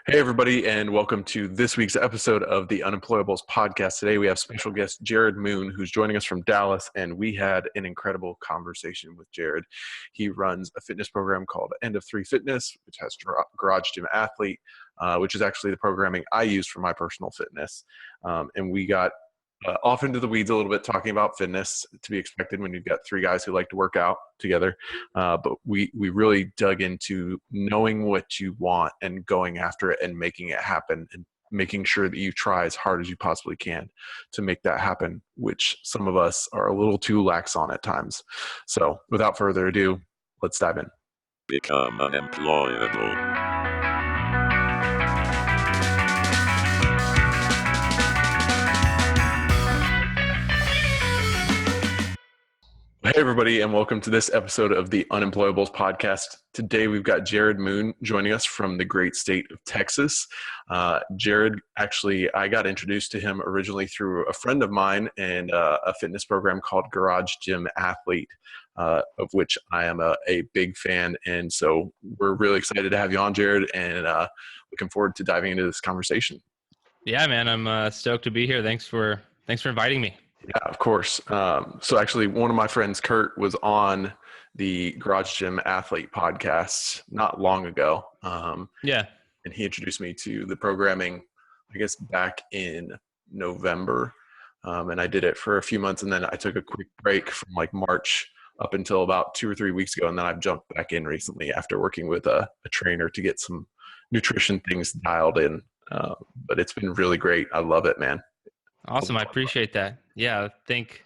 Hey, everybody, and welcome to this week's episode of the Unemployables podcast. Today, we have special guest Jerred Moon, who's joining us from Dallas, and we had an incredible conversation with Jerred. He runs a fitness program called End of 3 Fitness, which has Garage Gym Athlete, which is actually the programming I use for my personal fitness. And we got off into the weeds a little bit talking about fitness, to be expected when you've got three guys who like to work out together. But we really dug into knowing what you want and going after it and making it happen and making sure that you try as hard as you possibly can to make that happen, which some of us are a little too lax on at times. So without further ado, let's dive in. Become unemployable. Hey, everybody, and welcome to this episode of the Unemployables podcast. Today, we've got Jerred Moon joining us from the great state of Texas. Jerred, actually, I got introduced to him originally through a friend of mine and a fitness program called Garage Gym Athlete, of which I am a big fan. And so we're really excited to have you on, Jerred, and looking forward to diving into this conversation. Yeah, man, I'm stoked to be here. Thanks for inviting me. Yeah, of course. So actually, one of my friends, Kurt, was on the Garage Gym Athlete podcast not long ago. And he introduced me to the programming, I guess, back in November. And I did it for a few months, and then I took a quick break from like March up until about 2 or 3 weeks ago. And then I've jumped back in recently after working with a trainer to get some nutrition things dialed in. But it's been really great. I love it, man. Awesome. I appreciate that. Yeah, I think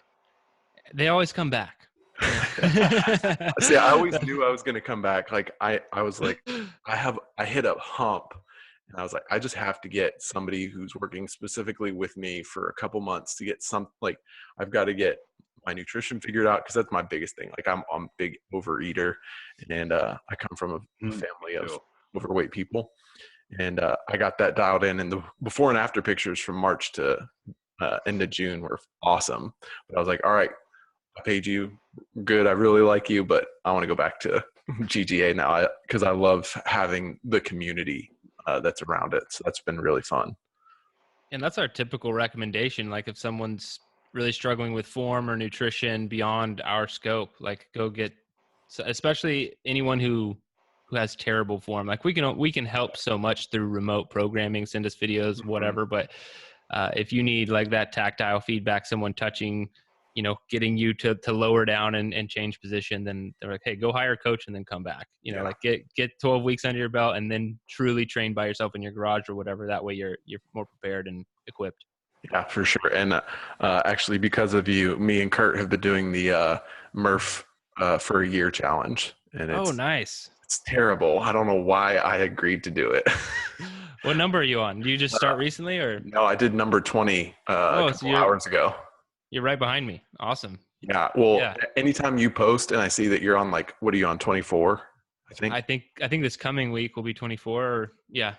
they always come back. See, I always knew I was going to come back. Like I was like, I hit a hump, and I was like, I just have to get somebody who's working specifically with me for a couple months to get I've got to get my nutrition figured out, because that's my biggest thing. Like I'm a big overeater, and I come from a family of overweight people, and I got that dialed in. And the before and after pictures from March to end of June were awesome. But I was like, all right, I paid you good. I really like you, but I want to go back to GGA now because I love having the community that's around it. So that's been really fun. And that's our typical recommendation. Like if someone's really struggling with form or nutrition beyond our scope, like go get, especially anyone who has terrible form. Like we can help so much through remote programming, send us videos, whatever. But if you need like that tactile feedback, someone touching, getting you to lower down and change position, then they're like, hey, go hire a coach and then come back. Like get 12 weeks under your belt and then truly train by yourself in your garage or whatever. That way you're more prepared and equipped. Yeah, for sure. And actually, because of you, me and Kurt have been doing the Murph for a year challenge. And it's, nice. It's terrible. I don't know why I agreed to do it. What number are you on? Did you just start recently, or? No, I did number 20 a couple hours ago. You're right behind me. Awesome. Yeah. Well, anytime you post and I see that you're on what are you on, 24? I think this coming week will be 24 or yeah.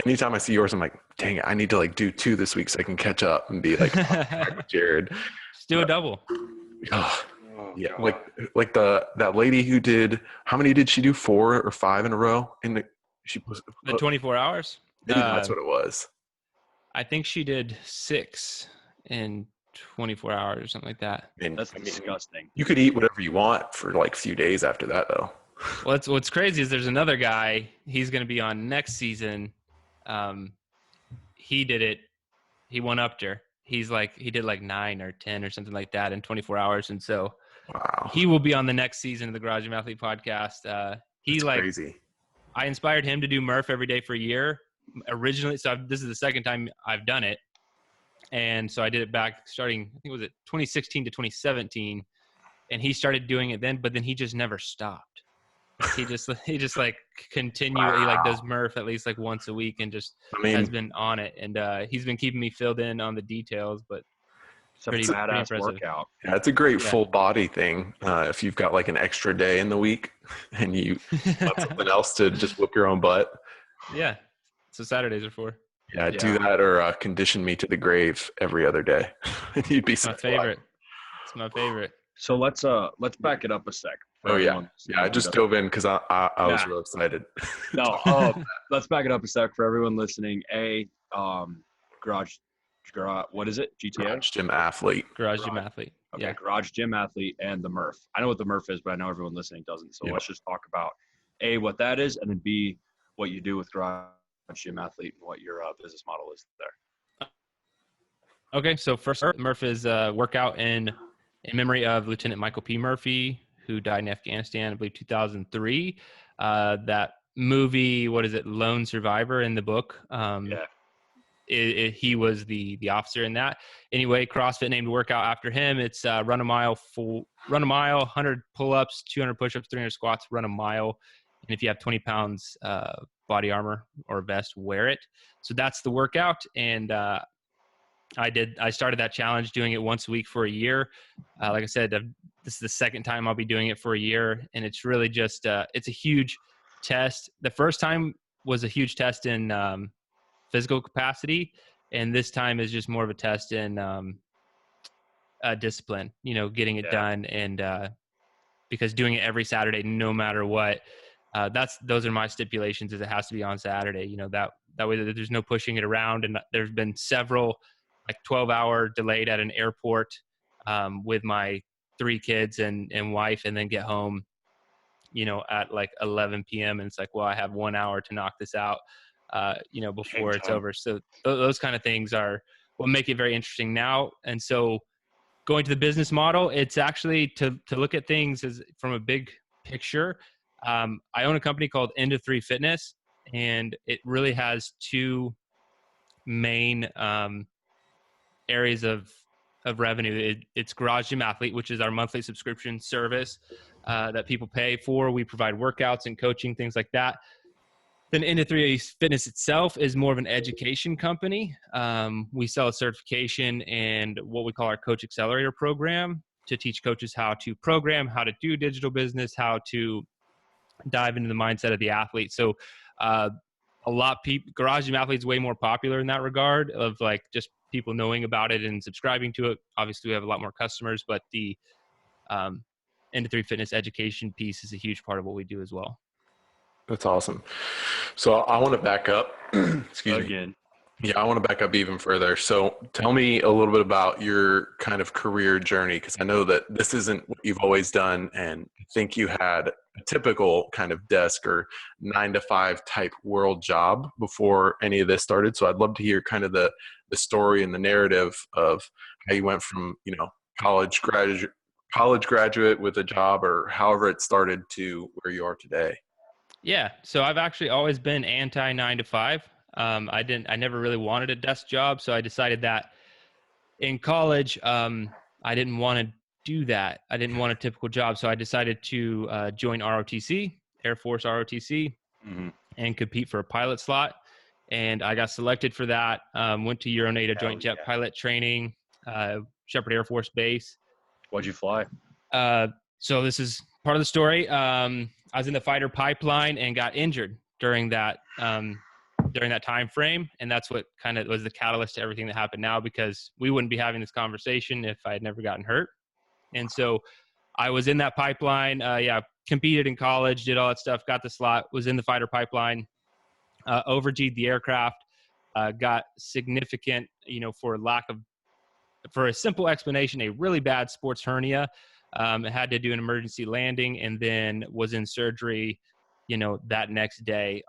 Anytime I see yours, I'm like, dang it, I need to do 2 this week so I can catch up and be like, with Jerred. Just do a double. Yeah. Like that lady who did, how many did she do? 4 or 5 in a row? The 24 hours? Maybe that's what it was. I think she did 6 in 24 hours or something like that. That's disgusting. You could eat whatever you want for like a few days after that, though. Well, what's crazy is there's another guy. He's going to be on next season. He did it. He won up there. He did like 9 or 10 or something like that in 24 hours. And so he will be on the next season of the Garage Gym Athlete podcast. That's crazy. I inspired him to do Murph every day for a year originally. So this is the second time I've done it. And so I did it back starting, I think it was 2016 to 2017. And he started doing it then, but then he just never stopped. He just like continually like does Murph at least like once a week and just has been on it. And he's been keeping me filled in on the details, but it's a pretty badass workout. Yeah, it's a great full body thing. If you've got like an extra day in the week and you want something else to just whoop your own butt. Yeah. So Saturdays are for. Yeah, do that or condition me to the grave every other day. You'd be my favorite. It's my favorite. So let's back it up a sec. for everyone. Yeah. I just dove in because I was real excited. No, let's back it up a sec for everyone listening. Garage, what is it? GTA? Garage Gym Athlete. Garage Gym Athlete. Okay, Garage Gym Athlete and the Murph. I know what the Murph is, but I know everyone listening doesn't. So let's just talk about A, what that is, and then B, what you do with Garage Gym Athlete and what your business model is there. Okay, so first, Murph is a workout in memory of Lieutenant Michael P. Murphy, who died in Afghanistan, I believe 2003. That movie, what is it, Lone Survivor in the book? He was the officer in that. Anyway, CrossFit named a workout after him. It's run a mile, 100 pull-ups, 200 push-ups, 300 squats, run a mile. And if you have 20 pounds body armor or vest, wear it. So that's the workout. And I started that challenge doing it once a week for a year. Like I said, this is the second time I'll be doing it for a year. And it's really just, it's a huge test. The first time was a huge test in physical capacity. And this time is just more of a test in discipline, getting it done. And because doing it every Saturday, no matter what, those are my stipulations, is it has to be on Saturday, that way there's no pushing it around. And there's been several 12-hour delayed at an airport with my 3 kids and wife, and then get home, at 11 p.m. And it's well, I have 1 hour to knock this out, before it's over. So those kind of things are what make it very interesting now. And so going to the business model, it's actually to look at things as from a big picture. I own a company called End of 3 Fitness, and it really has 2 main areas of revenue. It's Garage Gym Athlete, which is our monthly subscription service that people pay for. We provide workouts and coaching, things like that. Then End of 3 Fitness itself is more of an education company. We sell a certification and what we call our Coach Accelerator program to teach coaches how to program, how to do digital business, how to dive into the mindset of the athlete. So Garage Gym Athlete is way more popular in that regard, of just people knowing about it and subscribing to it. Obviously, we have a lot more customers, but the End of 3 Fitness education piece is a huge part of what we do as well. That's awesome. So I want to back up. Excuse me. Yeah, I want to back up even further. So tell me a little bit about your kind of career journey, because I know that this isn't what you've always done, and I think you had a typical kind of desk or 9-to-5 type world job before any of this started. So I'd love to hear kind of the story and the narrative of how you went from, college graduate with a job, or however it started, to where you are today. Yeah. So I've actually always been anti 9-to-5. I never really wanted a desk job. So I decided that in college, I didn't want to do that. I didn't want a typical job. So I decided to join ROTC, Air Force ROTC, and compete for a pilot slot. And I got selected for that. Went to Euronata Joint Jet Pilot Training, Shepherd Air Force Base. What'd you fly? So this is part of the story. I was in the fighter pipeline and got injured during that time frame, and that's what kind of was the catalyst to everything that happened now, because we wouldn't be having this conversation if I had never gotten hurt. And so I was in that pipeline. Competed in college, did all that stuff, got the slot, was in the fighter pipeline, over-G'd the aircraft, got significant, for a simple explanation, a really bad sports hernia. Had to do an emergency landing, and then was in surgery, that next day.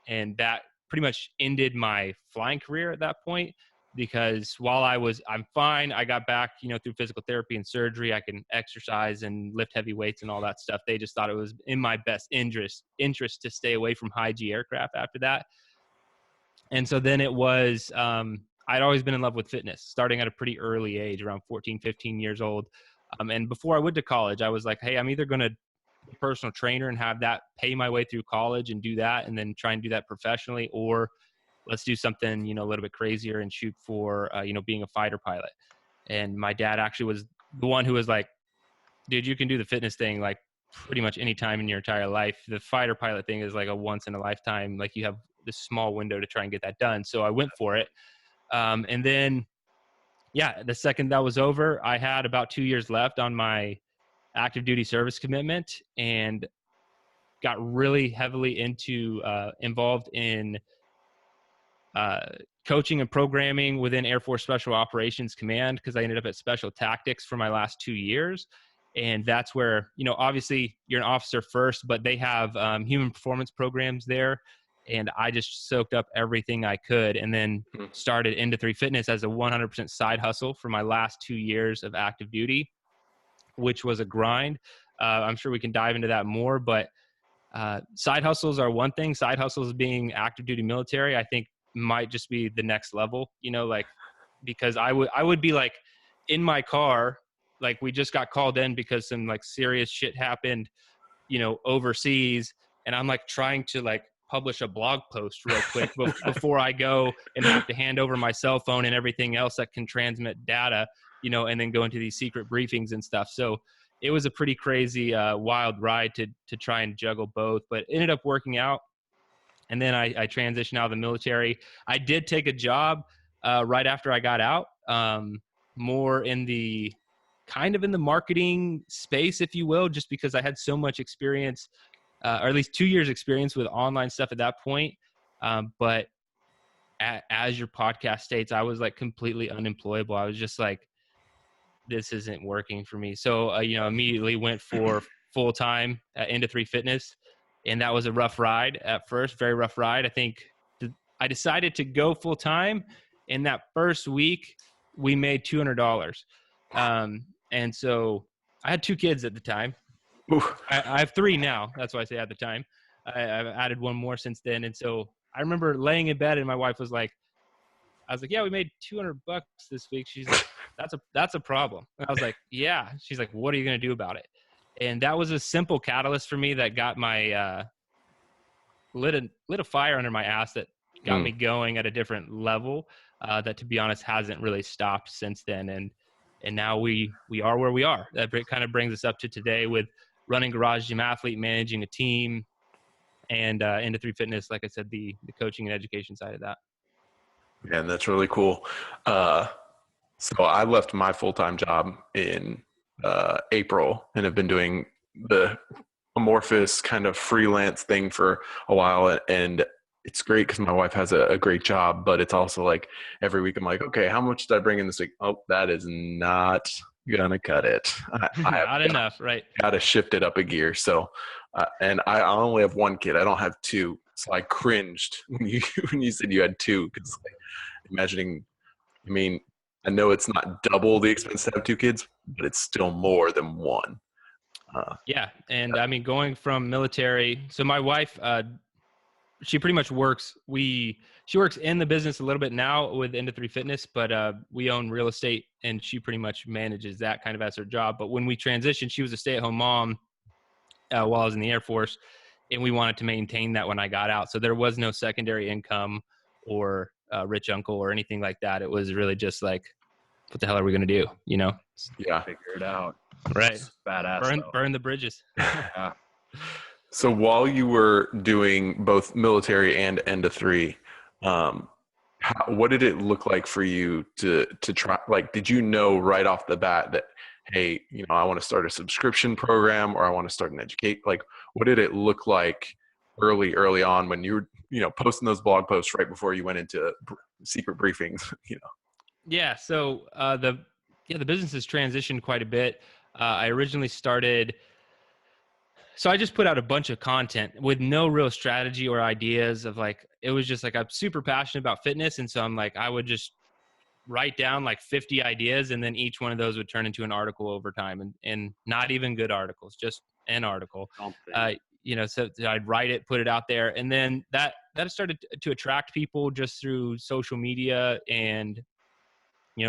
And that pretty much ended my flying career at that point, because while I'm fine, I got back, through physical therapy and surgery. I can exercise and lift heavy weights and all that stuff. They just thought it was in my best interest to stay away from high G aircraft after that. And so then it was, I'd always been in love with fitness, starting at a pretty early age, around 14, 15 years old. And before I went to college, I was like, hey, I'm either going to be a personal trainer and have that pay my way through college and do that, and then try and do that professionally, or let's do something, a little bit crazier and shoot for, being a fighter pilot. And my dad actually was the one who was like, dude, you can do the fitness thing pretty much any time in your entire life. The fighter pilot thing is a once in a lifetime. You have this small window to try and get that done. So I went for it. And then, the second that was over, I had about 2 years left on my active duty service commitment and got really heavily involved in coaching and programming within Air Force Special Operations Command, because I ended up at Special Tactics for my last 2 years. And that's where, obviously you're an officer first, but they have human performance programs there. And I just soaked up everything I could, and then started Into 3 Fitness as a 100% side hustle for my last 2 years of active duty, which was a grind. I'm sure we can dive into that more, but side hustles are one thing. Side hustles being active duty military, I think might just be the next level, because I would be like in my car, like we just got called in because some like serious shit happened, overseas. And I'm like trying to like publish a blog post real quick before I go and have to hand over my cell phone and everything else that can transmit data, and then go into these secret briefings and stuff. So it was a pretty crazy, wild ride to try and juggle both, but it ended up working out. And then I transitioned out of the military. I did take a job right after I got out, more in the kind of in the marketing space, if you will, just because I had so much experience, or at least 2 years experience with online stuff at that point. But as your podcast states, I was like completely unemployable. I was just like, this isn't working for me. So, immediately went for full-time Into 3 Fitness. And that was a rough ride at first, very rough ride. I think I decided to go full-time. In that first week, we made $200. And so I had 2 kids at the time. I have 3 now. That's why I say at the time. I've added 1 more since then. And so I remember laying in bed and my wife was like, I was like, yeah, we made $200 this week. She's like, that's a problem. And I was like, yeah. She's like, what are you going to do about it? And that was a simple catalyst for me that got my, lit a fire under my ass that got me going at a different level, that to be honest hasn't really stopped since then. And now we are where we are. That kind of brings us up to today with running Garage Gym Athlete, managing a team, and Into 3 Fitness, like I said, the coaching and education side of that. Man, that's really cool. So I left my full-time job in April and have been doing the amorphous kind of freelance thing for a while. And it's great because my wife has a great job, but it's also like every week I'm like, okay, how much did I bring in this week? Oh, that is not gonna cut it. Not enough, right? Got to shift it up a gear. So, and I only have 1 kid. I don't have 2. So I cringed when you said you had 2, because like, imagining, I mean, I know it's not double the expense to have 2 kids, but it's still more than 1. Yeah. And I mean, going from military, so my wife, she pretty much works. She works in the business a little bit now with Into 3 Fitness, but we own real estate and she pretty much manages that kind of as her job. But when we transitioned, she was a stay-at-home mom while I was in the Air Force, and we wanted to maintain that when I got out. So there was no secondary income or rich uncle or anything like that. It was really just like, what the hell are we going to do? Yeah. Figure it out. Right. It's badass. Burn the bridges. Yeah. So while you were doing both military and Into 3, what did it look like for you to try? Like, did you know right off the bat that, hey, I want to start a subscription program, or I want to start an educate? Like, what did it look like early on when you were, posting those blog posts right before you went into secret briefings? Yeah. So the business has transitioned quite a bit. I originally started. So I just put out a bunch of content with no real strategy or ideas of like, it was just like, I'm super passionate about fitness. And so I'm like, I would just write down like 50 ideas, and then each one of those would turn into an article over time, and not even good articles, just an article. So I'd write it, put it out there. And then that started to attract people just through social media and,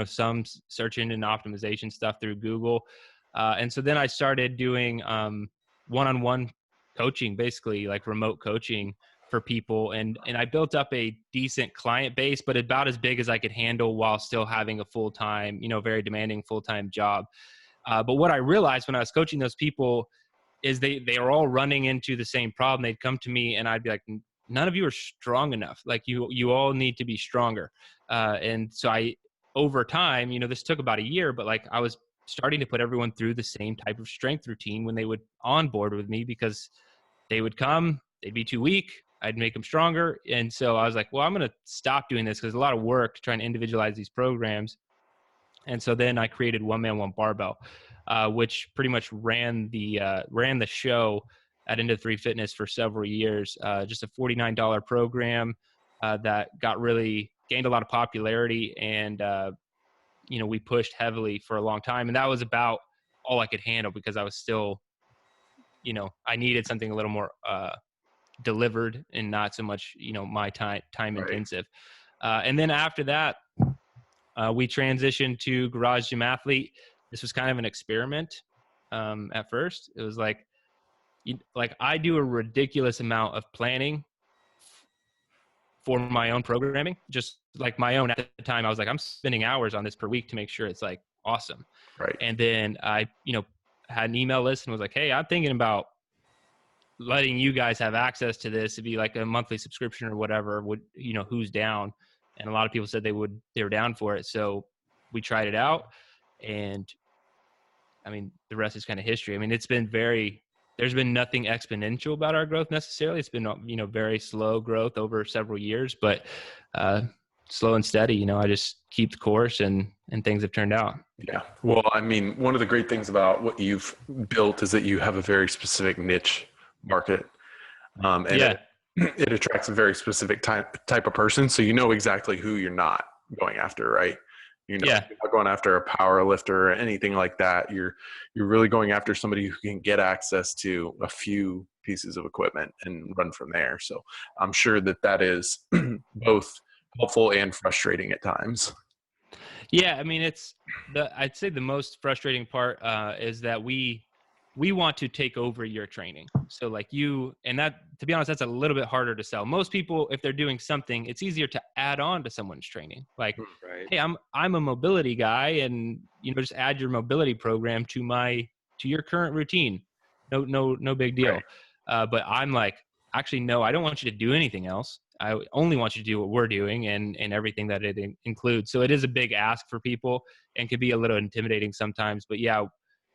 some search engine optimization stuff through Google. And so then I started doing, one-on-one coaching, basically like remote coaching for people. And I built up a decent client base, but about as big as I could handle while still having a full-time, very demanding full-time job. But what I realized when I was coaching those people is they are all running into the same problem. They'd come to me and I'd be like, none of you are strong enough. Like you all need to be stronger. And so over time, this took about a year, but like I was starting to put everyone through the same type of strength routine when they would onboard with me, because they would come, they'd be too weak, I'd make them stronger. And so I was like, well, I'm going to stop doing this, because there's a lot of work trying to individualize these programs. And so then I created One Man, One Barbell, which pretty much ran the show at Into 3 Fitness for several years. Just a $49 program that gained a lot of popularity, and we pushed heavily for a long time. And that was about all I could handle, because I was still, I needed something a little more delivered and not so much, my time intensive. And then after that, we transitioned to Garage Gym Athlete. This was kind of an experiment. At first, it was like I do a ridiculous amount of planning for my own programming, just like my own. At the time, I was like, I'm spending hours on this per week to make sure it's like awesome. Right. And then I, had an email list and was like, hey, I'm thinking about letting you guys have access to this. It'd be like a monthly subscription or whatever. Who's down? And a lot of people said they were down for it. So we tried it out, and I mean, the rest is kind of history. I mean, there's been nothing exponential about our growth necessarily. It's been, very slow growth over several years, but slow and steady. I just keep the course, and things have turned out. Yeah. Well, I mean, one of the great things about what you've built is that you have a very specific niche market. And it attracts a very specific type of person. So you know exactly who you're not going after, right? You're not going after a power lifter or anything like that. You're really going after somebody who can get access to a few pieces of equipment and run from there. So I'm sure that is both helpful and frustrating at times. Yeah. I mean, I'd say the most frustrating part is that we want to take over your training. So that, to be honest, that's a little bit harder to sell. Most people, if they're doing something, it's easier to add on to someone's training. Like, right. Hey, I'm a mobility guy, and, just add your mobility program to your current routine. No big deal. Right. But I'm like, actually, no, I don't want you to do anything else. I only want you to do what we're doing and everything that it includes. So it is a big ask for people and can be a little intimidating sometimes, but yeah,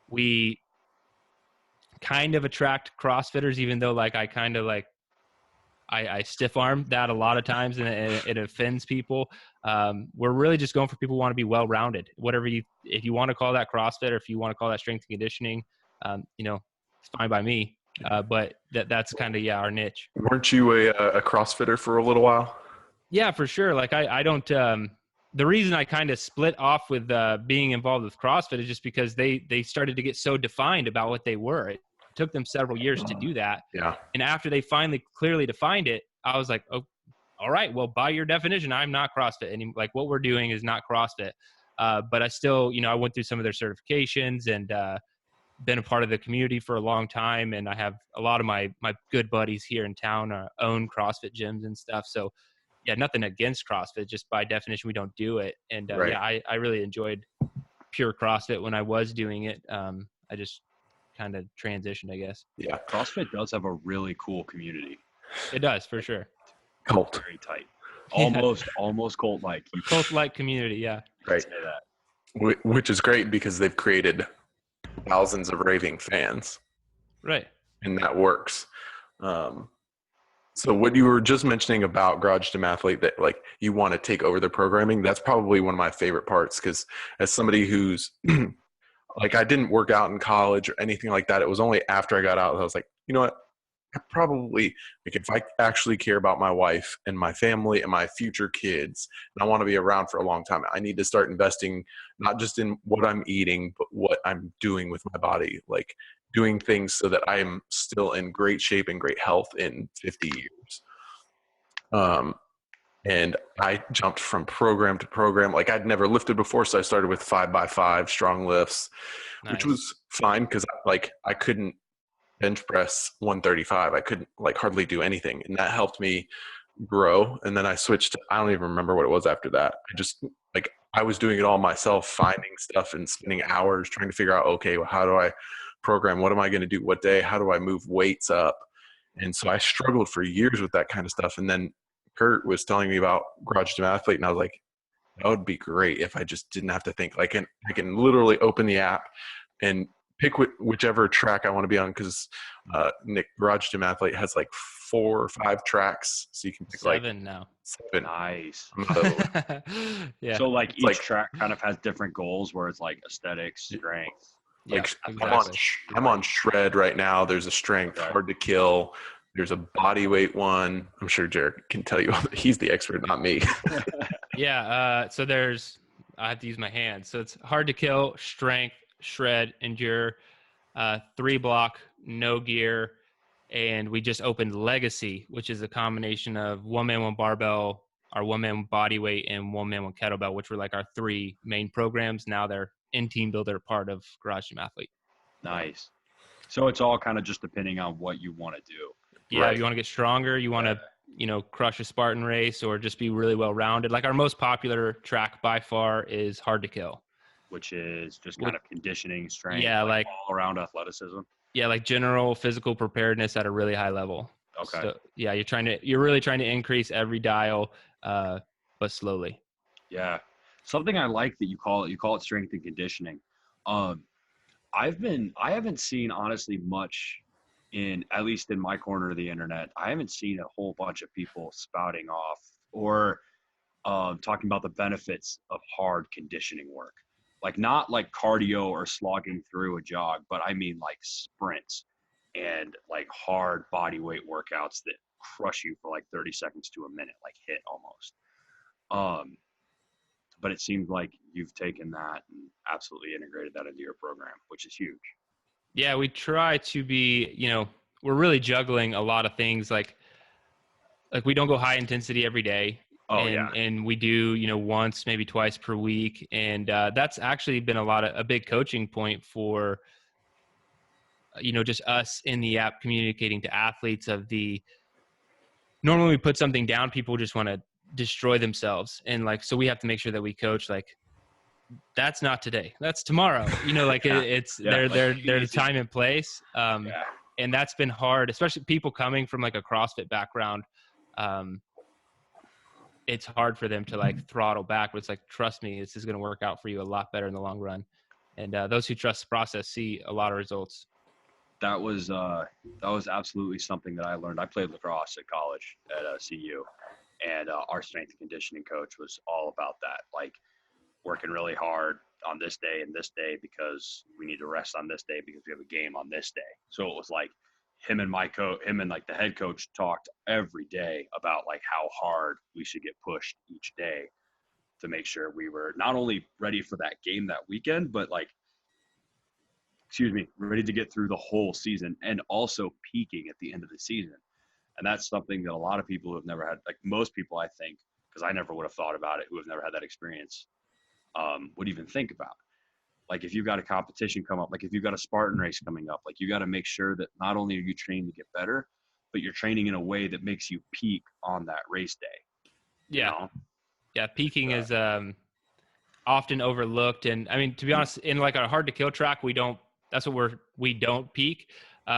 we kind of attract CrossFitters, even though I stiff arm that a lot of times, and it offends people. We're really just going for people who want to be well-rounded, if you want to call that CrossFit, or if you want to call that strength and conditioning, it's fine by me. But that's kind of, our niche. Weren't you a CrossFitter for a little while? Yeah, for sure. Like I don't, the reason I kind of split off with being involved with CrossFit is just because they started to get so defined about what they were. It took them several years to do that. Yeah. And after they finally clearly defined it, I was like, oh, all right, well, by your definition, I'm not CrossFit. And like, what we're doing is not CrossFit. But I still, I went through some of their certifications and been a part of the community for a long time. And I have a lot of my good buddies here in town own CrossFit gyms and stuff. So yeah, nothing against CrossFit, just by definition, we don't do it. And right. Yeah, I really enjoyed pure CrossFit when I was doing it. I just kind of transitioned, I guess. Yeah. CrossFit does have a really cool community. It does, for sure. Cult. Very tight. Almost cult-like. Cult-like community, yeah. Right. Say that. Which is great because they've created thousands of raving fans. Right. And that works. So what you were just mentioning about Garage Gym Athlete, that like you want to take over the programming, that's probably one of my favorite parts, because as somebody who's like, I didn't work out in college or anything like that. It was only after I got out that I was like, you know what? I probably, like, if I actually care about my wife and my family and my future kids, and I want to be around for a long time, I need to start investing not just in what I'm eating, but what I'm doing with my body, like doing things so that I am still in great shape and great health in 50 years. And I jumped from program to program. Like, I'd never lifted before, so I started with 5x5 strong lifts, nice. Which was fine because I couldn't bench press 135. I couldn't hardly do anything, and that helped me grow. And then I switched to, I don't even remember what it was after that. I was doing it all myself, finding stuff and spending hours trying to figure out, okay, well, how do I program? What am I going to do? What day? How do I move weights up? And so I struggled for years with that kind of stuff. And then Kurt was telling me about Garage Gym Athlete, and I was like, That would be great if I just didn't have to think. Like, I can literally open the app and pick whichever track I want to be on, because Nick, Garage Gym Athlete, has like 4 or 5 tracks, so you can pick 7 now. 7. Nice. Yeah. So like It's each like- track kind of has different goals where it's like aesthetics, strength. Yeah, Like exactly. I'm on Shred right now. There's a strength, Okay. hard to kill. There's a body weight one. I'm sure Jerred can tell you. He's the expert, not me. Yeah. So I have to use my hands. So it's hard to kill, strength, shred, endure, 3 block, no gear. And we just opened Legacy, which is a combination of 1-man 1 barbell, our 1-man body weight, and 1-man 1 kettlebell, which were like our 3 main programs. Now they're in Team Builder, part of Garage Gym Athlete. Nice. So it's all kind of just depending on what you want to do. Yeah, Right. you want to get stronger, you want to, crush a Spartan race, or just be really well rounded. Like our most popular track by far is hard to kill, Which is just kind of conditioning, strength, Yeah, like all around athleticism. yeah, like general physical preparedness at a really high level. Okay. So yeah, you're really trying to increase every dial, but slowly. Yeah. Something I like that you call it strength and conditioning. I haven't seen honestly much at least in my corner of the internet. I haven't seen a whole bunch of people spouting off or talking about the benefits of hard conditioning work. Like not like cardio or slogging through a jog, but I mean like sprints and like hard body weight workouts that crush you for like 30 seconds to a minute, like hit almost. But it seems like you've taken that and absolutely integrated that into your program, which is huge. Yeah, we try to be, we're really juggling a lot of things. Like we don't go high intensity every day. Oh, and, yeah. And we do, once, maybe twice per week. And that's actually been a big coaching point for, just us in the app communicating to athletes normally we put something down, people just want to destroy themselves. And so we have to make sure that we coach that's not today, that's tomorrow, it's there's time and place. And that's been hard, especially people coming from like a CrossFit background. It's hard for them to throttle back, but it's like, trust me, this is going to work out for you a lot better in the long run. And those who trust the process see a lot of results. That was absolutely something that I learned. I played lacrosse at college at CU, and our strength and conditioning coach was all about that, like working really hard on this day and this day because we need to rest on this day because we have a game on this day. So it was like him and the head coach talked every day about like how hard we should get pushed each day to make sure we were not only ready for that game that weekend, but ready to get through the whole season and also peaking at the end of the season. And that's something that a lot of people who have never had, like most people, I think, because I never would have thought about it, who have never had that experience, would even think about. Like if you've got a competition come up, like if you've got a Spartan race coming up, like you got to make sure that not only are you training to get better, but you're training in a way that makes you peak on that race day. Yeah. Yeah. Peaking is often overlooked. And I mean, to be honest, in like a hard to kill track, we don't peak,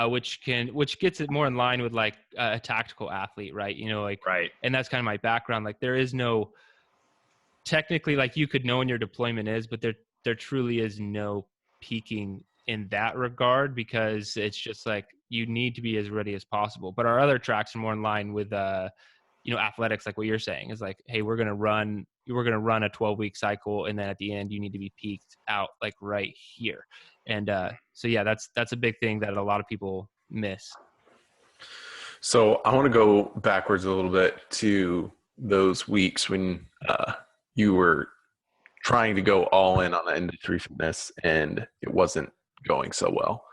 which gets it more in line with like a tactical athlete, right? Right. And that's kind of my background. Like there is no, technically, like you could know when your deployment is, but there truly is no peaking in that regard, because it's just like you need to be as ready as possible. But our other tracks are more in line with athletics, like what you're saying is like, hey, we're going to run a 12-week cycle, and then at the end you need to be peaked out like right here. And so yeah, that's a big thing that a lot of people miss. So I want to go backwards a little bit to those weeks when you were trying to go all in on the industry fitness and it wasn't going so well.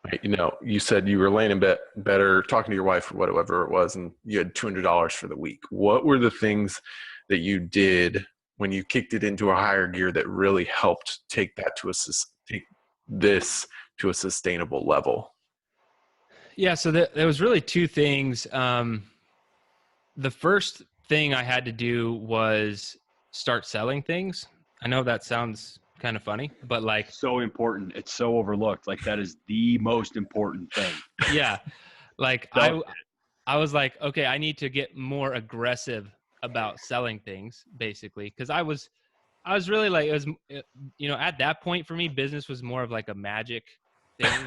Right? You said you were laying in bed better, talking to your wife or whatever it was, and you had $200 for the week. What were the things that you did when you kicked it into a higher gear that really helped take this to a sustainable level? Yeah, so there was really 2 things. The first thing I had to do was start selling things. I know that sounds kind of funny, but like so important. It's so overlooked. Like that is the most important thing. Yeah. Like I was like, okay, I need to get more aggressive about selling things, basically, because I was really like, it was, at that point for me, business was more of like a magic thing.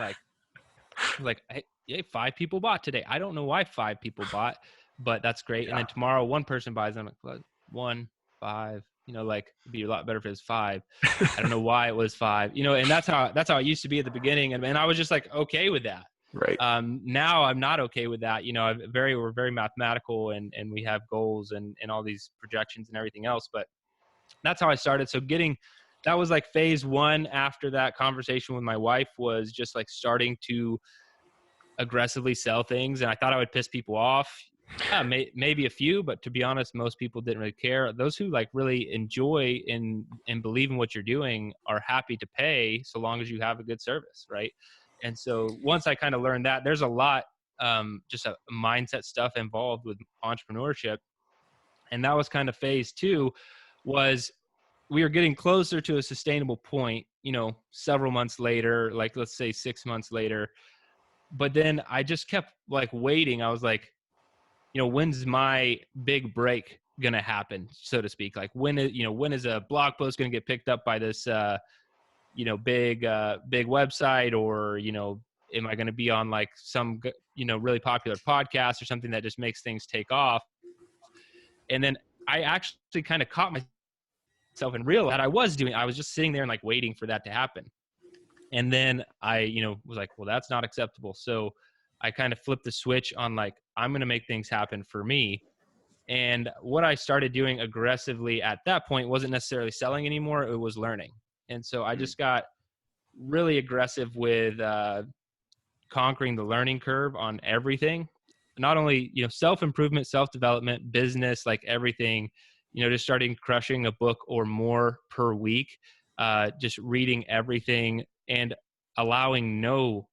Like, hey, 5 people bought today. I don't know why 5 people bought, but that's great. Yeah. And then tomorrow 1 person buys. I'm like, well, 1, 5. Like, it'd be a lot better if it was 5. I don't know why it was 5. And that's how it used to be at the beginning. And I was just like okay with that. Right. Now I'm not okay with that. We're very mathematical, and we have goals and all these projections and everything else. But that's how I started. So that was like phase 1 after that conversation with my wife, was just like starting to aggressively sell things. And I thought I would piss people off. Maybe a few, but to be honest, most people didn't really care. Those who like really enjoy and believe in what you're doing are happy to pay, so long as you have a good service, right? And so once I kind of learned that, there's a lot, just a mindset stuff involved with entrepreneurship. And that was kind of phase 2, was we were getting closer to a sustainable point, several months later, like let's say 6 months later. But then I just kept like waiting. I was like, when's my big break going to happen, so to speak? Like when is a blog post going to get picked up by this, big website, or, am I going to be on like some, really popular podcast or something that just makes things take off? And then I actually kind of caught myself and realized that I was just sitting there and like waiting for that to happen. And then I, was like, well, that's not acceptable. So I kind of flipped the switch on like, I'm going to make things happen for me. And what I started doing aggressively at that point wasn't necessarily selling anymore. It was learning. And so I just got really aggressive with conquering the learning curve on everything. Not only, self-improvement, self-development, business, like everything, just starting crushing a book or more per week, just reading everything and allowing no,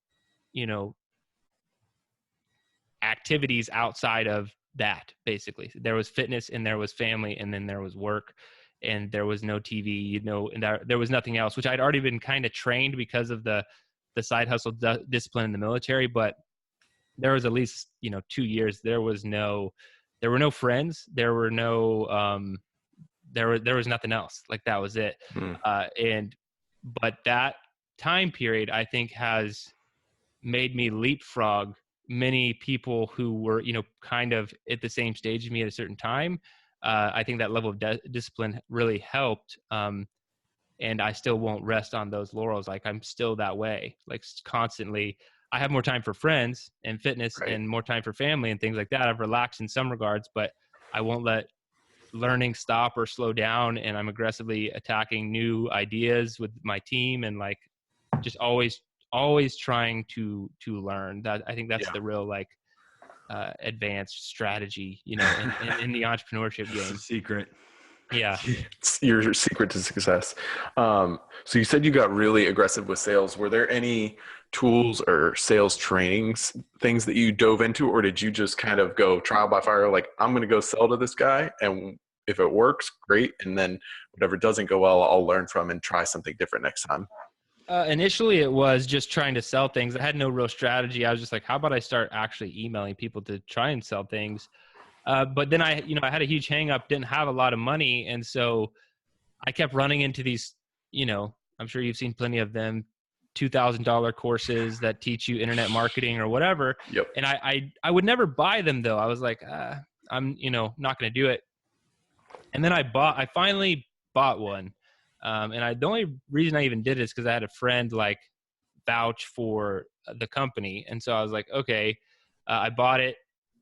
activities outside of that. Basically, there was fitness and there was family, and then there was work, and there was no TV, and there was nothing else, which I'd already been kind of trained because of the side hustle discipline in the military. But there was at least, 2 years, there were no friends. There were no, there was nothing else. Like that was it. But that time period, I think, has made me leapfrog many people who were, kind of at the same stage as me at a certain time. I think that level of discipline really helped. And I still won't rest on those laurels. Like I'm still that way, like constantly. I have more time for friends and fitness, right, and more time for family and things like that. I've relaxed in some regards, but I won't let learning stop or slow down. And I'm aggressively attacking new ideas with my team, and like just always trying to learn. That I think that's the real like advanced strategy, in the entrepreneurship game. Secret. Yeah. It's your secret to success. So you said you got really aggressive with sales. Were there any tools or sales trainings, things that you dove into, or did you just kind of go trial by fire? Like, I'm going to go sell to this guy, and if it works, great. And then whatever doesn't go well, I'll learn from and try something different next time. Initially, it was just trying to sell things. I had no real strategy. I was just like, how about I start actually emailing people to try and sell things? But then I had a huge hang up, didn't have a lot of money. And so I kept running into these, I'm sure you've seen plenty of them, $2,000 courses that teach you internet marketing or whatever. Yep. And I would never buy them though. I was like, I'm, not going to do it. And then I finally bought one. And the only reason I even did it is because I had a friend like vouch for the company. And so I was like, okay, I bought it,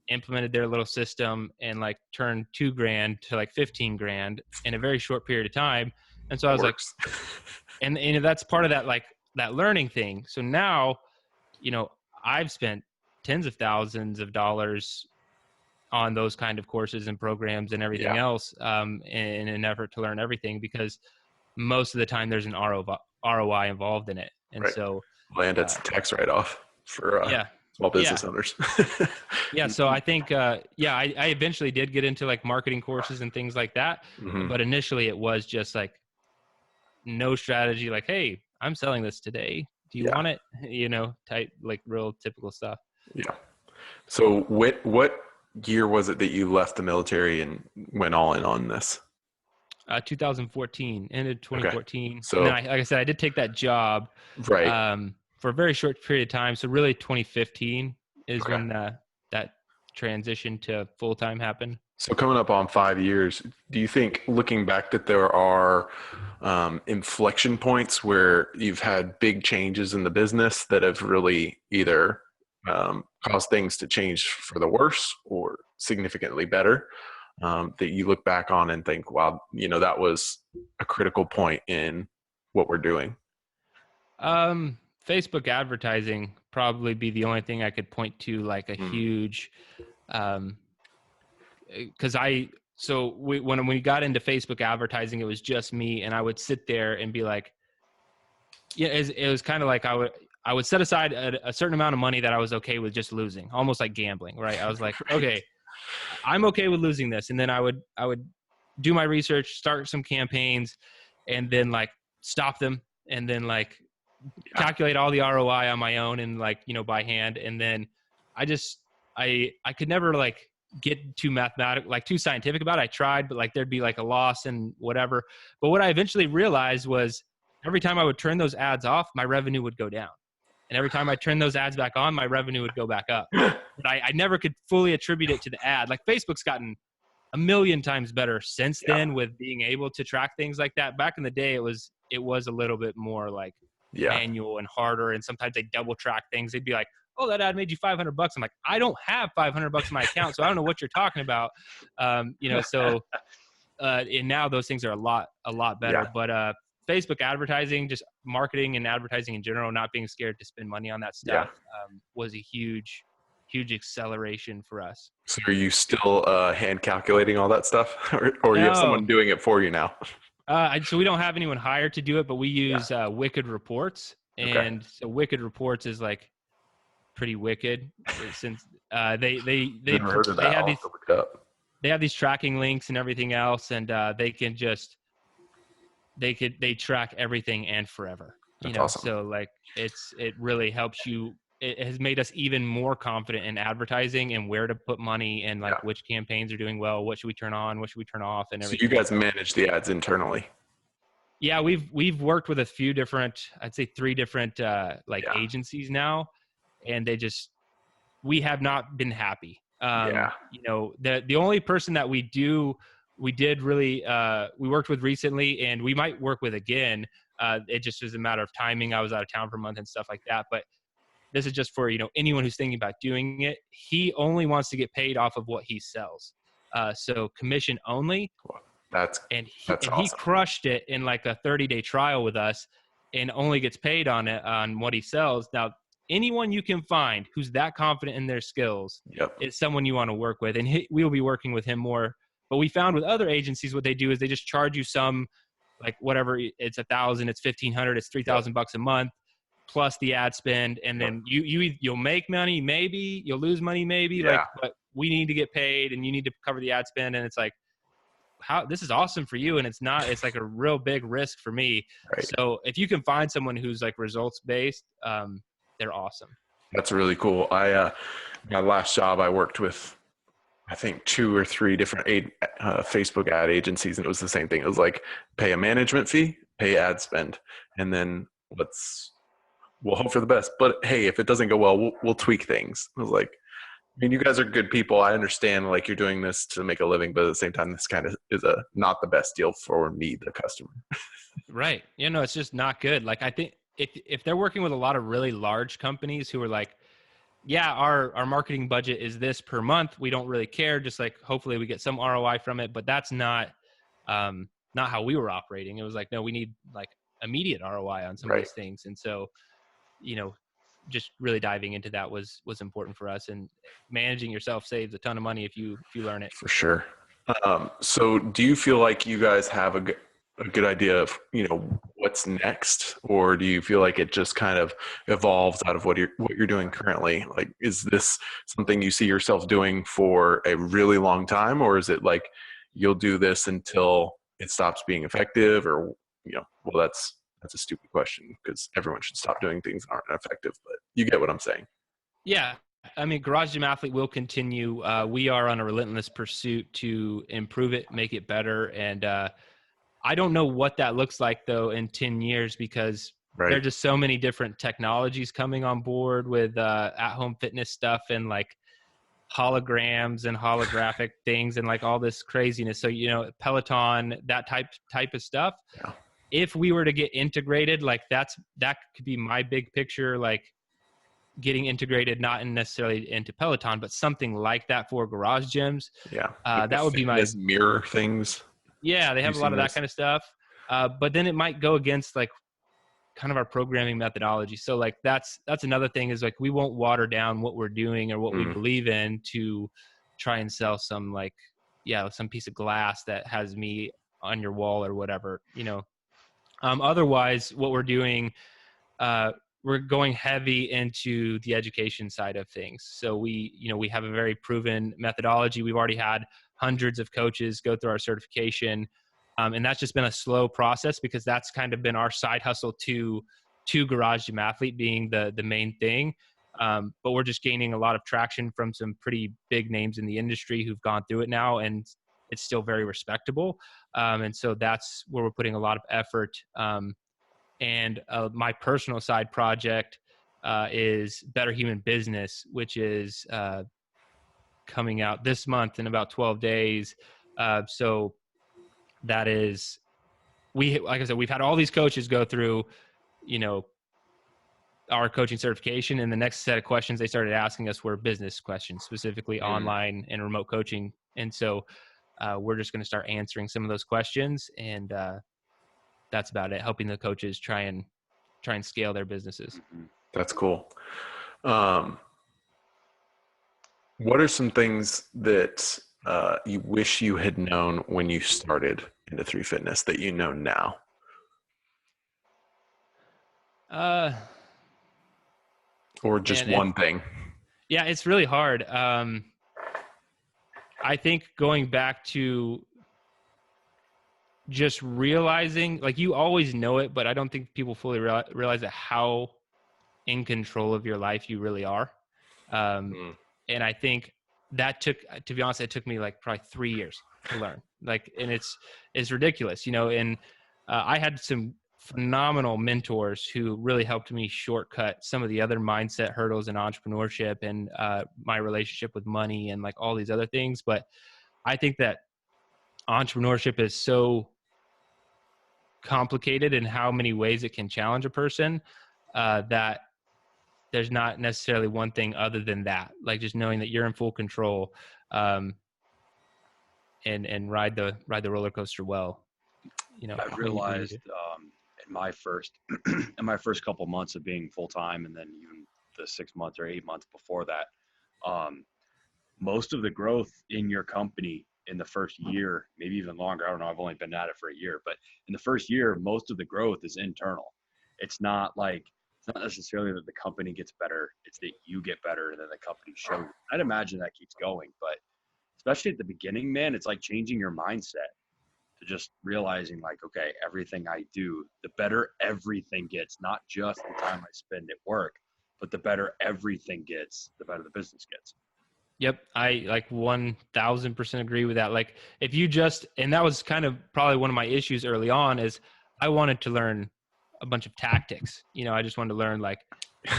implemented their little system, and like turned $2,000 to like $15,000 in a very short period of time. And so I was like, and that's part of that, like that learning thing. So now, I've spent tens of thousands of dollars on those kind of courses and programs and everything else, in an effort to learn everything, because most of the time there's an ROI involved in it. And so, and it's a tax write-off for small business owners. So I think, I eventually did get into like marketing courses and things like that. Mm-hmm. But initially it was just like no strategy, like, hey, I'm selling this today. Do you want it? Type like real typical stuff. Yeah. So what year was it that you left the military and went all in on this? 2014, ended 2014. So, and then like I said, I did take that job right. for a very short period of time. So really 2015 is Okay. when that transition to full-time happened. So coming up on 5 years, do you think, looking back, that there are inflection points where you've had big changes in the business that have really either caused things to change for the worse or significantly better, that you look back on and think, wow, that was a critical point in what we're doing? Facebook advertising probably be the only thing I could point to, like a huge, because when we got into Facebook advertising, it was just me, and I would sit there and be like, yeah, it was kind of like I would set aside a certain amount of money that I was okay with just losing, almost like gambling, right? I was like, Right. okay, I'm okay with losing this, and then I would do my research, start some campaigns, and then like stop them, and then like calculate all the ROI on my own and like, by hand. And then I could never like get too mathematical, like too scientific about it. I tried, but like there'd be like a loss and whatever. But what I eventually realized was every time I would turn those ads off, my revenue would go down. And every time I turned those ads back on, my revenue would go back up. But I never could fully attribute it to the ad. Like Facebook's gotten a million times better since then with being able to track things like that. Back in the day, it was a little bit more like manual and harder. And sometimes they double track things. They'd be like, oh, that ad made you $500. I'm like, I don't have $500 in my account, so I don't know what you're talking about. And now those things are a lot better. Yeah. But Facebook advertising, just marketing and advertising in general, not being scared to spend money on that stuff was a huge acceleration for us. So are you still hand calculating all that stuff, or you have someone doing it for you now? So we don't have anyone hired to do it, but we use Wicked Reports. And so Wicked Reports is like pretty wicked, since they Never heard of that. have I'll these have to look it up. they have these tracking links and everything else, and they track everything and forever. That's awesome. So like it really helps you. It has made us even more confident in advertising and where to put money and like which campaigns are doing well, what should we turn on, what should we turn off, and everything. So you guys manage the ads internally? Yeah, we've worked with a few different, I'd say 3 different agencies now, and we have not been happy. The only person that we worked with recently, and we might work with again. It just was a matter of timing. I was out of town for a month and stuff like that, but this is just for, anyone who's thinking about doing it. He only wants to get paid off of what he sells. So commission only. That's awesome. He crushed it in like a 30-day trial with us and only gets paid on what he sells. Now, anyone you can find who's that confident in their skills is someone you want to work with. And we'll be working with him more. But we found with other agencies, what they do is they just charge you some, like whatever, it's $1,000, it's $1,500, it's $3,000 a month, plus the ad spend. And then you'll make money, maybe you'll lose money, maybe but we need to get paid and you need to cover the ad spend. And it's like, this is awesome for you. And it's like a real big risk for me. Right. So if you can find someone who's like results based, they're awesome. That's really cool. My last job, I worked with, I think 2 or 3 different Facebook ad agencies, and it was the same thing. It was like, pay a management fee, pay ad spend, and then we'll hope for the best. But hey, if it doesn't go well, we'll tweak things. I was like, you guys are good people. I understand like you're doing this to make a living, but at the same time, this kind of is not the best deal for me, the customer. Right. It's just not good. Like I think if they're working with a lot of really large companies who are like, yeah, our marketing budget is this per month, we don't really care. Just like, hopefully we get some ROI from it, but that's not how we were operating. It was like, no, we need like immediate ROI on some of these things. And so, just really diving into that was important for us, and managing yourself saves a ton of money if you learn it. For sure. So do you feel like you guys have a good idea of, what's next, or do you feel like it just kind of evolves out of what you're doing currently? Like, is this something you see yourself doing for a really long time, or is it like you'll do this until it stops being effective, or, well, that's a stupid question because everyone should stop doing things that aren't effective, but you get what I'm saying. Yeah. I mean, Garage Gym Athlete will continue. We are on a relentless pursuit to improve it, make it better. And I don't know what that looks like, though, in 10 years, because there are Right. just so many different technologies coming on board with at-home fitness stuff and like holograms and holographic things and like all this craziness. So, Peloton, that type of stuff. Yeah. If we were to get integrated, like that could be my big picture, like getting integrated, not necessarily into Peloton, but something like that for garage gyms. Yeah. Like That would be my mirror things. Yeah, they have a lot of that kind of stuff. But then it might go against like kind of our programming methodology. So like that's another thing is like we won't water down what we're doing or what we believe in to try and sell some like some piece of glass that has me on your wall or whatever. Otherwise, what we're doing, we're going heavy into the education side of things. So we have a very proven methodology. We've already had hundreds of coaches go through our certification. And that's just been a slow process because that's kind of been our side hustle to Garage Gym Athlete being the main thing. But we're just gaining a lot of traction from some pretty big names in the industry who've gone through it now, and it's still very respectable. And so that's where we're putting a lot of effort. And my personal side project is Better Human Business, which is coming out this month in about 12 days. So that is, like I said, we've had all these coaches go through, our coaching certification, and the next set of questions they started asking us were business questions, specifically online and remote coaching. And so we're just going to start answering some of those questions, and that's about it, helping the coaches try and scale their businesses. That's cool. What are some things that you wish you had known when you started into 3 Fitness that you know now? Or just one thing? Yeah, it's really hard. I think going back to just realizing, like, you always know it, but I don't think people fully realize that how in control of your life you really are. And I think that to be honest, it took me like probably 3 years to learn. Like, and it's ridiculous, and I had some phenomenal mentors who really helped me shortcut some of the other mindset hurdles in entrepreneurship and my relationship with money and like all these other things. But I think that entrepreneurship is so complicated in how many ways it can challenge a person that there's not necessarily one thing other than that. Like just knowing that you're in full control and ride the roller coaster well. I realized in my first couple months of being full time, and then even the 6 months or 8 months before that, most of the growth in your company in the first year, maybe even longer, I don't know, I've only been at it for a year, but in the first year, most of the growth is internal. It's not necessarily that the company gets better, it's that you get better and then the company shows you. I'd imagine that keeps going, but especially at the beginning, man, it's like changing your mindset to just realizing like, okay, everything I do, the better everything gets, not just the time I spend at work, but the better everything gets, the better the business gets. Yep. I like 1000% agree with that. Like if you and that was kind of probably one of my issues early on is I wanted to learn a bunch of tactics. I just wanted to learn like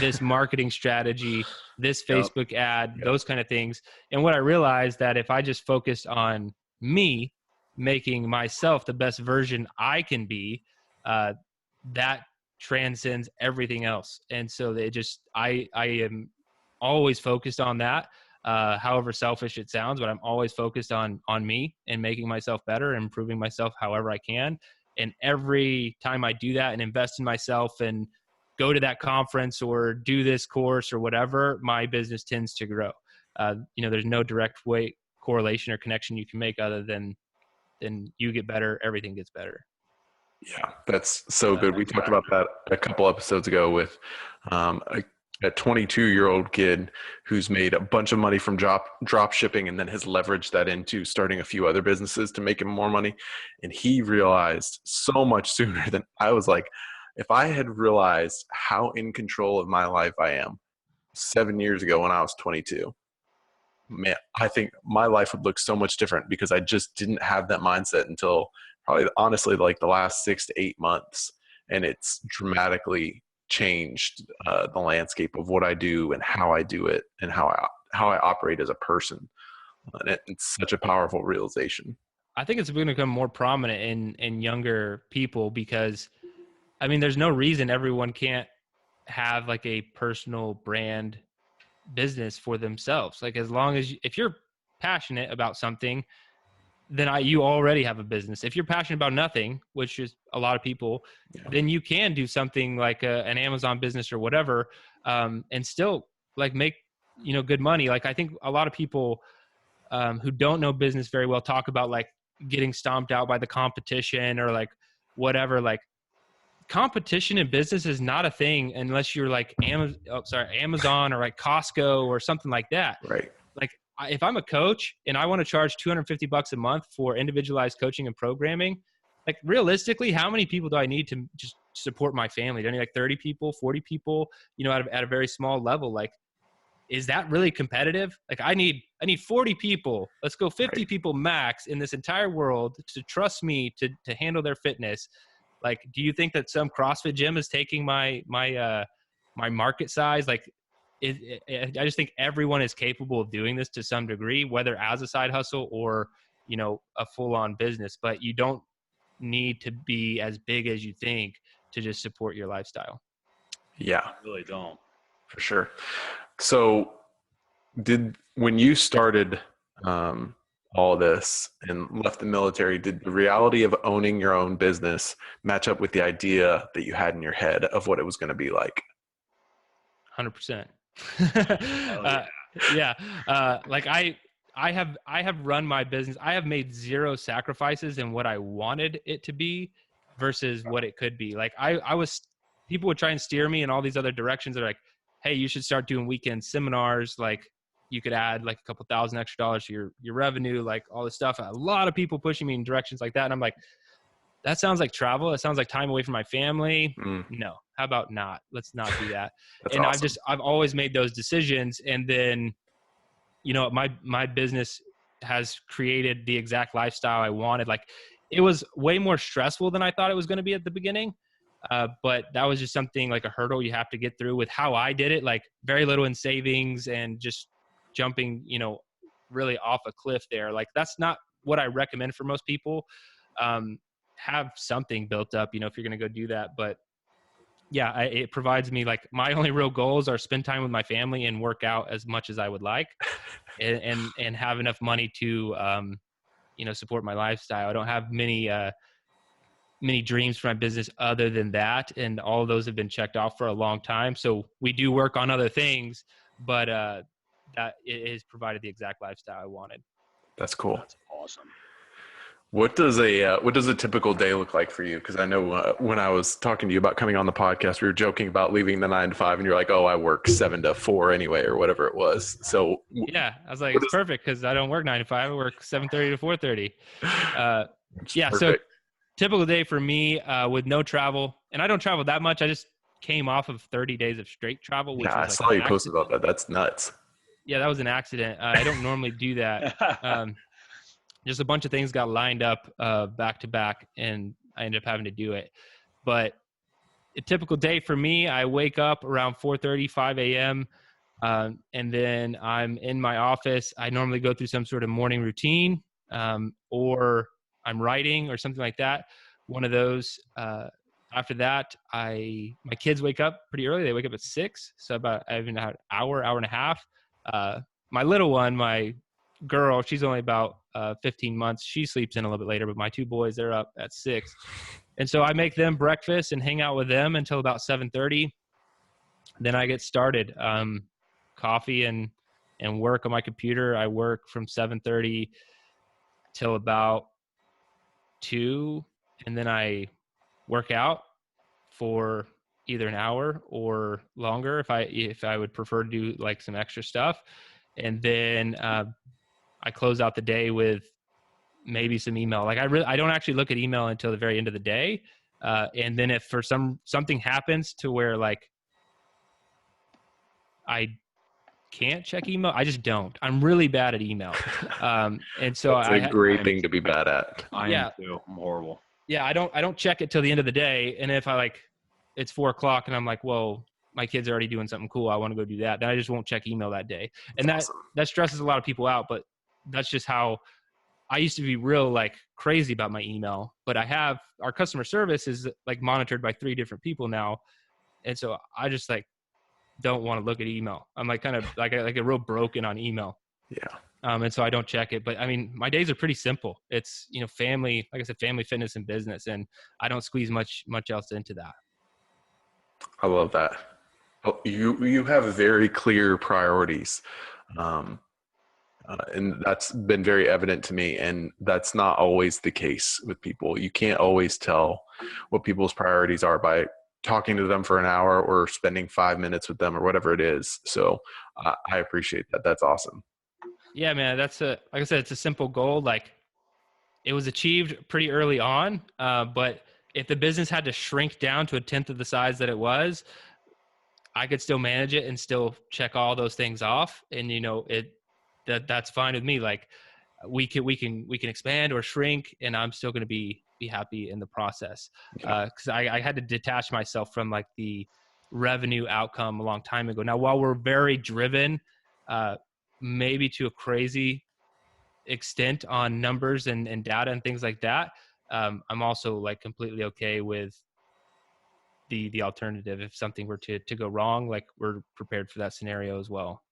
this marketing strategy, this Facebook ad, those kind of things. And what I realized that if I just focused on me making myself the best version I can be, that transcends everything else. And so I am always focused on that. However selfish it sounds, but I'm always focused on me and making myself better and improving myself however I can. And every time I do that and invest in myself and go to that conference or do this course or whatever, my business tends to grow. There's no direct correlation or connection you can make other than you get better, everything gets better. Yeah, that's so good. We talked about that a couple episodes ago with a 22-year-old kid who's made a bunch of money from drop shipping and then has leveraged that into starting a few other businesses to make him more money. And he realized so much sooner than I was like, if I had realized how in control of my life I am 7 years ago when I was 22, man, I think my life would look so much different because I just didn't have that mindset until probably honestly like the last 6 to 8 months. And it's dramatically changed the landscape of what I do and how I do it and how I operate as a person. And it's such a powerful realization. I think it's going to become more prominent in younger people because, I mean, there's no reason everyone can't have like a personal brand business for themselves. Like as long as if you're passionate about something, then you already have a business. If you're passionate about nothing, which is a lot of people, then you can do something like an Amazon business or whatever, and still like make, good money. Like I think a lot of people who don't know business very well talk about like getting stomped out by the competition or like whatever. Like competition in business is not a thing unless you're like Amazon or like Costco or something like that. Right. Like if I'm a coach and I want to charge $250 a month for individualized coaching and programming, like realistically, how many people do I need to just support my family? Do I need like 30 people, 40 people, at a very small level? Like, is that really competitive? Like I need 40 people. Let's go 50 people max in this entire world to trust me to handle their fitness. Like, do you think that some CrossFit gym is taking my market size? Like, I just think everyone is capable of doing this to some degree, whether as a side hustle or, a full-on business. But you don't need to be as big as you think to just support your lifestyle. Yeah, I really don't. for sure. So when you started all this and left the military, did the reality of owning your own business match up with the idea that you had in your head of what it was going to be like? 100%. Yeah. Like I have run my business. I have made zero sacrifices in what I wanted it to be versus what it could be. Like people would try and steer me in all these other directions. They're like, hey, you should start doing weekend seminars. Like you could add like a couple $1,000 extra to your revenue, like all this stuff. A lot of people pushing me in directions like that. And I'm like, that sounds like travel. It sounds like time away from my family. No, how about not? Let's not do that. And awesome. I've always made those decisions. And then, my business has created the exact lifestyle I wanted. Like it was way more stressful than I thought it was going to be at the beginning. But that was just something like a hurdle you have to get through with how I did it, like very little in savings and just jumping, really off a cliff there. Like that's not what I recommend for most people. Have something built up, if you're going to go do that. But yeah, it provides me like my only real goals are spend time with my family and work out as much as I would like and have enough money to, support my lifestyle. I don't have many dreams for my business other than that. And all of those have been checked off for a long time. So we do work on other things, but that it has provided the exact lifestyle I wanted. That's cool. That's awesome. What does a typical day look like for you? Because I know when I was talking to you about coming on the podcast, we were joking about leaving the 9 to 5, and you're like, "Oh, I work 7 to 4 anyway," or whatever it was. So yeah, I was like, it's perfect because I don't work 9 to 5. I work 7:30 to 4:30. Yeah, perfect. So typical day for me with no travel, and I don't travel that much. I just came off of 30 days of straight travel. Which I was saw you posted about that. That's nuts. Yeah, that was an accident. I don't normally do that. Just a bunch of things got lined up back to back, and I ended up having to do it. But a typical day for me, I wake up around 4:30, 5 a.m., and then I'm in my office. I normally go through some sort of morning routine, or I'm writing or something like that. One of those. After that, my kids wake up pretty early. They wake up at 6, so I have an hour and a half. My little one, my girl, she's only about 15 months. She sleeps in a little bit later, but my 2 boys, they're up at 6. And so I make them breakfast and hang out with them until about 7:30. Then I get started. Coffee and work on my computer. I work from 7:30 till about 2, and then I work out for either an hour or longer if I would prefer to do like some extra stuff. And then I close out the day with maybe some email. Like I don't actually look at email until the very end of the day. And then if for something happens to where like I can't check email. I just don't. I'm really bad at email. And so That's a great thing to be bad at. I am too. I'm horrible. Yeah, I don't check it till the end of the day. And if it's 4:00 and I'm like, well, my kid's already doing something cool, I want to go do that, then I just won't check email that day. And that stresses a lot of people out, but that's just how I used to be real like crazy about my email. But our customer service is like monitored by 3 different people now. And so I just like don't want to look at email. I'm like kind of like a real broken on email. Yeah. And so I don't check it. But I mean, my days are pretty simple. It's, family, like I said, family, fitness, and business. And I don't squeeze much else into that. I love that. You have very clear priorities. And that's been very evident to me. And that's not always the case with people. You can't always tell what people's priorities are by talking to them for an hour or spending 5 minutes with them or whatever it is. So I appreciate that. That's awesome. Yeah, man, like I said, it's a simple goal. Like it was achieved pretty early on. But if the business had to shrink down to 1/10 of the size that it was, I could still manage it and still check all those things off. And, that's fine with me. Like we can expand or shrink, and I'm still going to be happy in the process. Cause I had to detach myself from like the revenue outcome a long time ago. Now, while we're very driven, maybe to a crazy extent on numbers and data and things like that, I'm also like completely okay with the alternative. If something were to go wrong, like we're prepared for that scenario as well.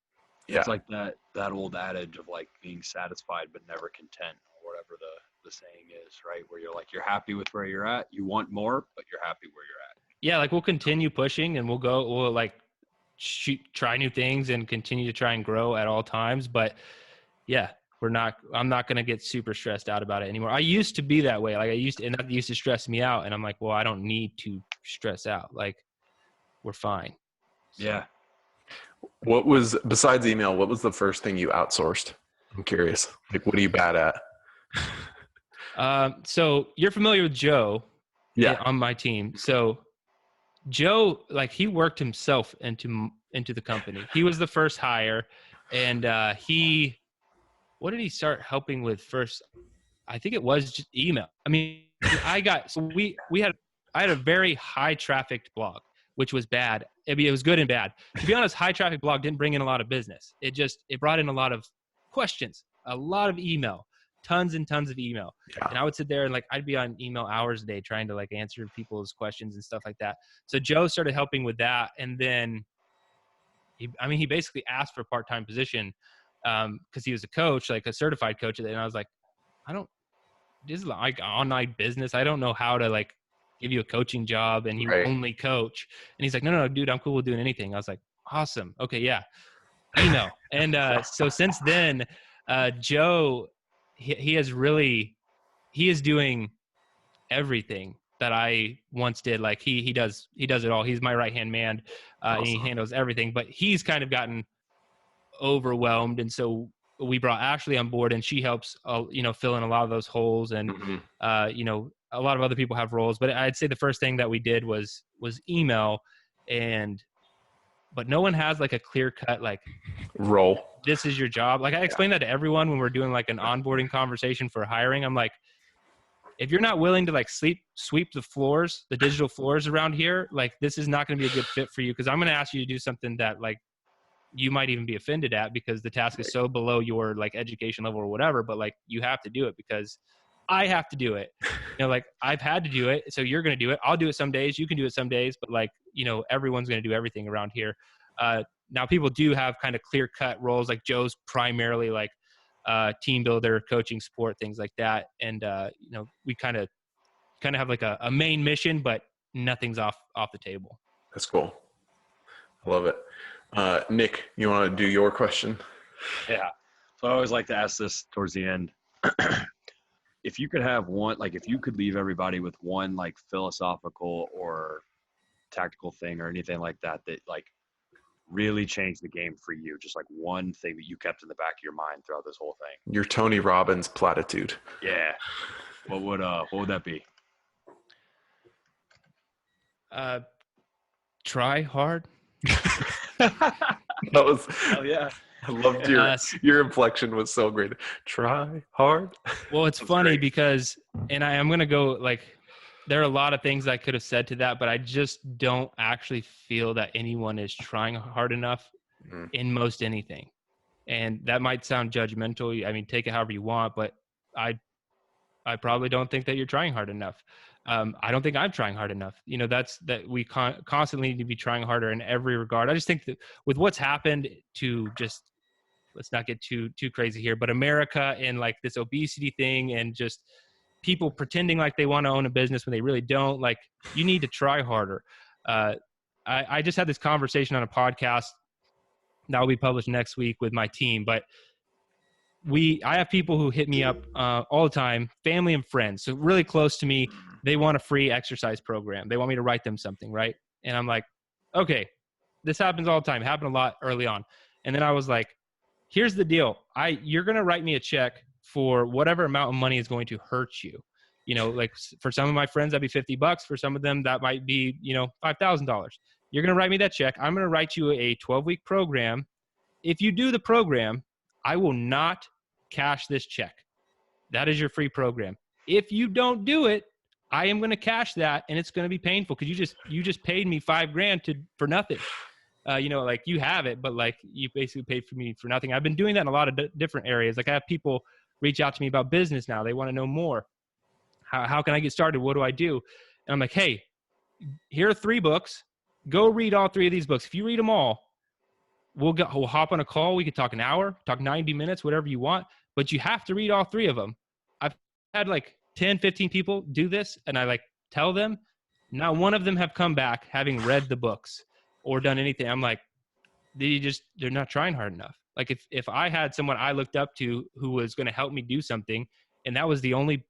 Yeah. It's like that old adage of like being satisfied but never content, or whatever the saying is, right? Where you're happy with where you're at. You want more, but you're happy where you're at. Yeah, like we'll continue pushing and we'll like try new things and continue to try and grow at all times. But yeah, I'm not going to get super stressed out about it anymore. I used to be that way. Like and that used to stress me out. And I'm like, well, I don't need to stress out. Like we're fine. So. Yeah. Besides email, what was the first thing you outsourced? I'm curious. Like, what are you bad at? So you're familiar with Joe. Yeah. On my team. So Joe, like he worked himself into the company. He was the first hire, and what did he start helping with first? I think it was just email. I mean, I had a very high trafficked blog, which was bad. I mean, it was good and bad. To be honest, high traffic blog didn't bring in a lot of business. It brought in a lot of questions, a lot of email, tons and tons of email. Yeah. And I would sit there and like, I'd be on email hours a day trying to like answer people's questions and stuff like that. So Joe started helping with that. And then he basically asked for a part-time position because he was a coach, like a certified coach. And I was like, this is like online business. I don't know how to like give you a coaching job and you only coach. And he's like, no, dude, I'm cool with doing anything. I was like, awesome. Okay. Yeah. Email. And so since then, Joe, he is doing everything that I once did. Like he does it all. He's my right-hand man. Awesome. And he handles everything, but he's kind of gotten overwhelmed. And so we brought Ashley on board, and she helps, fill in a lot of those holes. And, a lot of other people have roles, but I'd say the first thing that we did was email, but no one has like a clear cut, like role. This is your job. Like I explain that to everyone when we're doing like an onboarding conversation for hiring. I'm like, if you're not willing to like sweep the floors, the digital floors around here, like this is not going to be a good fit for you. Cause I'm going to ask you to do something that like you might even be offended at because the task is so below your like education level or whatever, but like you have to do it because I have to do it. Like I've had to do it. So you're going to do it. I'll do it some days. You can do it some days, but like, everyone's going to do everything around here. Now people do have kind of clear cut roles. Like Joe's primarily like team builder, coaching, support, things like that. And, we kind of have like a main mission, but nothing's off the table. That's cool. I love it. Nick, you want to do your question? Yeah. So I always like to ask this towards the end. If you could have one, like if you could leave everybody with one like philosophical or tactical thing or anything like that like really changed the game for you, just like one thing that you kept in the back of your mind throughout this whole thing. Your Tony Robbins platitude. Yeah. What would that be? Try hard. That was. Hell yeah. I loved Uh, your inflection was so great. Try hard. Well, it's That's funny great. because, and I'm going to go like, there are a lot of things I could have said to that, but I just don't actually feel that anyone is trying hard enough Mhm. in most anything. And that might sound judgmental. I mean, take it however you want, but I probably don't think that you're trying hard enough. I don't think I'm trying hard enough. That we constantly need to be trying harder in every regard. I just think that with what's happened to just, let's not get too crazy here, but America and like this obesity thing and just people pretending like they want to own a business when they really don't. Like, you need to try harder. I just had this conversation on a podcast that will be published next week with my team, but I have people who hit me up all the time, family and friends, so really close to me. They want a free exercise program. They want me to write them something, right? And I'm like, okay, this happens all the time. It happened a lot early on. And then I was like, here's the deal. You're going to write me a check for whatever amount of money is going to hurt you. Like for some of my friends, that'd be $50. For some of them, that might be, $5,000. You're going to write me that check. I'm going to write you a 12-week program. If you do the program, I will not cash this check. That is your free program. If you don't do it, I am going to cash that, and it's going to be painful because you just paid me $5,000 for nothing. Like you have it, but like you basically paid for me for nothing. I've been doing that in a lot of different areas. Like I have people reach out to me about business now. They want to know more. How can I get started? What do I do? And I'm like, hey, here are 3 books. Go read all 3 of these books. If you read them all, we'll hop on a call. We could talk an hour, talk 90 minutes, whatever you want, but you have to read all 3 of them. I've had like 10, 15 people do this, and I like tell them, not one of them have come back having read the books or done anything. I'm like, they're not trying hard enough. Like if I had someone I looked up to who was going to help me do something, and that was the only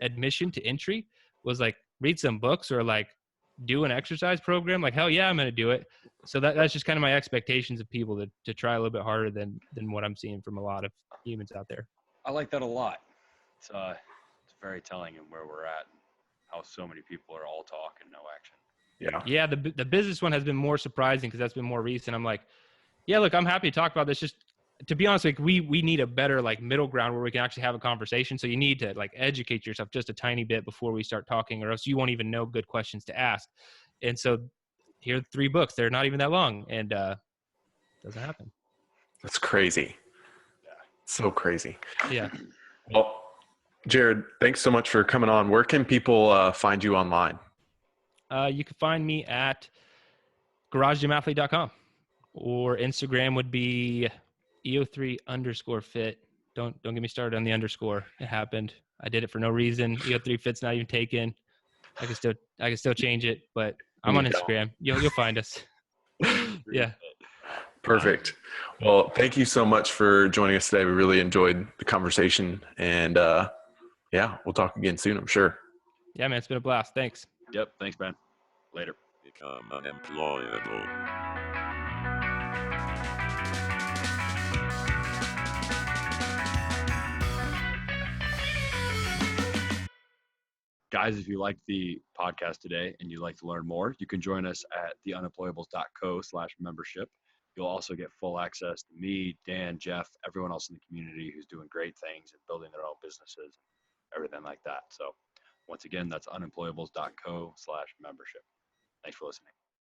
admission to entry, was like read some books or like do an exercise program, like hell yeah, I'm going to do it. So that's just kind of my expectations of people to try a little bit harder than what I'm seeing from a lot of humans out there. I like that a lot. It's very telling in where we're at, and how so many people are all talk and no action. Yeah. The business one has been more surprising because that's been more recent. I'm like, yeah, look, I'm happy to talk about this. Just to be honest, like we need a better like middle ground where we can actually have a conversation. So you need to like educate yourself just a tiny bit before we start talking, or else you won't even know good questions to ask. And so here are 3 books. They're not even that long, and doesn't happen. That's crazy. Yeah. So crazy. Yeah. Well, Jerred, thanks so much for coming on. Where can people find you online? You can find me at garagegymathlete.com, or Instagram would be EO3_fit. Don't get me started on the underscore. It happened. I did it for no reason. EO3fit's not even taken. I can still change it, but I'm on Instagram. You'll find us. Yeah. Perfect. Well, thank you so much for joining us today. We really enjoyed the conversation, and yeah, we'll talk again soon, I'm sure. Yeah, man, it's been a blast. Thanks. Yep. Thanks, man. Later. Become unemployable. Guys, if you liked the podcast today and you'd like to learn more, you can join us at theunemployables.co/membership. You'll also get full access to me, Dan, Jeff, everyone else in the community who's doing great things and building their own businesses, everything like that. So once again, that's unemployables.co/membership. Thanks for listening.